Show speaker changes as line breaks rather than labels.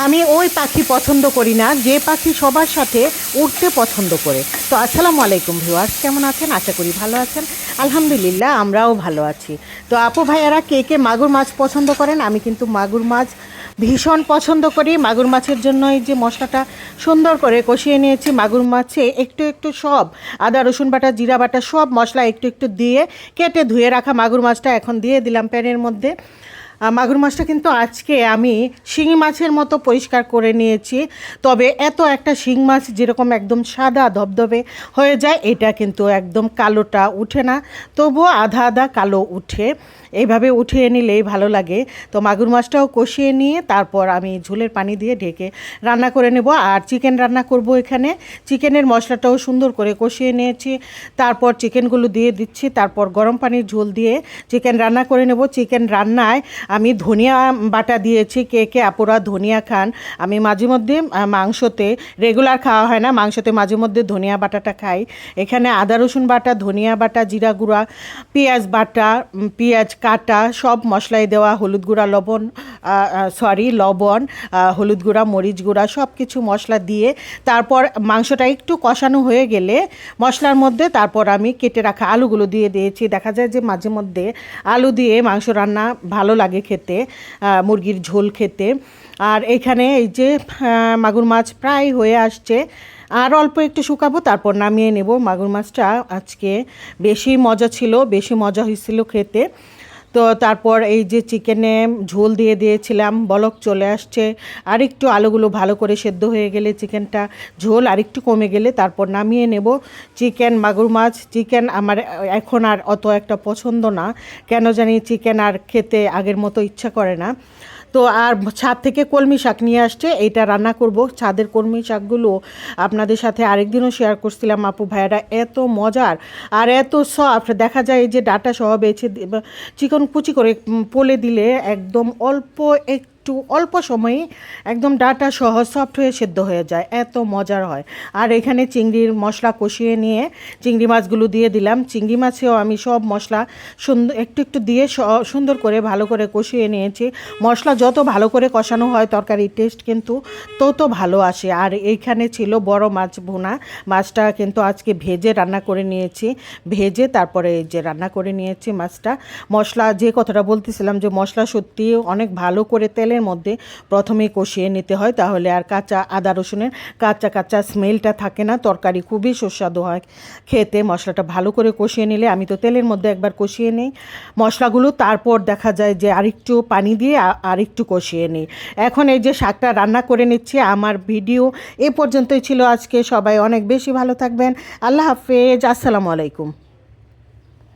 আমি ওই পাখি পছন্দ করি না যে পাখি সবার সাথে উঠতে পছন্দ করে। তো আসসালামু আলাইকুম ভিউয়ার্স, কেমন আছেন? আশা করি ভালো আছেন। আলহামদুলিল্লাহ আমরাও ভালো আছি। তো আপু ভাইয়ারা কে কে মাগুর মাছ পছন্দ করেন? আমি কিন্তু মাগুর মাছ ভীষণ পছন্দ করি। মাগুর মাছের জন্য এই যে মশলাটা সুন্দর করে কষিয়ে নিয়েছি। মাগুর মাছে একটু একটু সব আদা রসুন বাটা জিরা বাটা সব মশলা একটু একটু দিয়ে কেটে ধুয়ে রাখা মাগুর মাছটা এখন দিয়ে দিলাম প্যানের মধ্যে। মাগুর মাছটা কিন্তু আজকে আমি শিঙি মাছের মতো পরিষ্কার করে নিয়েছি। তবে এত একটা শিং মাছ যেরকম একদম সাদা ধবধবে হয়ে যায়, এটা কিন্তু একদম কালোটা উঠে না, তবুও আধা আধা কালো উঠে। এইভাবে উঠিয়ে নিলেই ভালো লাগে। তো মাগুর মাছটাও কষিয়ে নিয়ে তারপর আমি ঝোলের পানি দিয়ে ঢেকে রান্না করে নেব। আর চিকেন রান্না করব এখানে। চিকেনের মশলাটাও সুন্দর করে কষিয়ে নিয়েছি, তারপর চিকেনগুলো দিয়ে দিচ্ছি, তারপর গরম পানির ঝোল দিয়ে চিকেন রান্না করে নেব। চিকেন রান্নায় আমি ধনিয়া বাটা দিয়েছি। কে কে আপুরা ধনিয়া খান? আমি মাঝে মধ্যে মাংসতে, রেগুলার খাওয়া হয় না, মাংসতে মাঝে মধ্যে ধনিয়া বাটাটা খাই। এখানে আদা রসুন বাটা, ধনিয়া বাটা, জিরা গুঁড়া, পেঁয়াজ বাটা, পেঁয়াজ কাটা সব মশলাই দেওয়া, হলুদ গুঁড়া, লবণ, হলুদ গুঁড়া, মরিচ গুঁড়া সব কিছু মশলা দিয়ে তারপর মাংসটা একটু কষানো হয়ে গেলে মশলার মধ্যে তারপর আমি কেটে রাখা আলুগুলো দিয়ে দিয়েছি। দেখা যায় যে মাঝে মধ্যে আলু দিয়ে মাংস রান্না ভালো লাগে খেতে, মুরগির ঝোল খেতে। আর এখানে এই যে মাগুর মাছ প্রায় হয়ে আসছে, আর অল্প একটু শুকাবো, তারপর নামিয়ে নেব। মাগুর মাছটা আজকে বেশি মজা ছিল, বেশি মজা হয়েছিল খেতে। তো তারপর এই যে চিকেনে ঝোল দিয়ে দিয়েছিলাম, বলক চলে আসছে। আরেকটু আলুগুলো ভালো করে সেদ্ধ হয়ে গেলে, চিকেনটা ঝোল আরেকটু কমে গেলে তারপর নামিয়ে নেব। চিকেন, মাগুর মাছ, চিকেন আমার এখন আর অত একটা পছন্দ না, কেন জানি চিকেন আর খেতে আগের মতো ইচ্ছা করে না। তো আর ছাদ থেকে কলমি শাক নিয়ে আসছে, এইটা রান্না করব। ছাদের কলমি শাকগুলো আপনাদের সাথে আরেকদিনও শেয়ার করছিলাম আপু ভাইয়ারা, এত মজার আর এত সফট। দেখা যায় এই যে ডাটা সহ বেছে চিকন কুচি করে পোলে দিলে একদম অল্প সময়ে একদম ডাটা সহ সফট হয়ে সেদ্ধ হয়ে যায়, এত মজার হয়। আর এখানে চিংড়ির মশলা কষিয়ে নিয়ে চিংড়ি মাছগুলো দিয়ে দিলাম। চিংড়ি মাছেও আমি সব মশলা একটু একটু দিয়ে সুন্দর করে ভালো করে কষিয়ে নিয়েছি। মশলা যত ভালো করে কষানো হয় তরকারির টেস্ট কিন্তু তত ভালো আসে। আর এইখানে ছিল বড় মাছ ভুনা, মাছটা কিন্তু আজকে ভেজে রান্না করে নিয়েছি। ভেজে তারপরে এই যে রান্না করে নিয়েছি মাছটা। মশলা যে কথাটা বলতেছিলাম, যে মশলা সত্যি অনেক ভালো করে তেলের মধ্যে প্রথমেই কষিয়ে নিতে হয়, তাহলে আর কাঁচা আদা রসুনের কাঁচা কাঁচা স্মেলটা থাকে না, তরকারি খুবই সুস্বাদু হয় খেতে। মশলাটা ভালো করে কষিয়ে নিলে, আমি তো তেলের মধ্যে একবার কষিয়ে নিই মশলাগুলো, তারপর দেখা যায় যে আরেকটু পানি দিয়ে আরেকটু কষিয়ে নিই। এখন এই যে শাকটা রান্না করে নিচ্ছি। আমার ভিডিও এ পর্যন্তই ছিল আজকে। সবাই অনেক বেশি ভালো থাকবেন। আল্লাহ হাফেজ, আসসালামু আলাইকুম।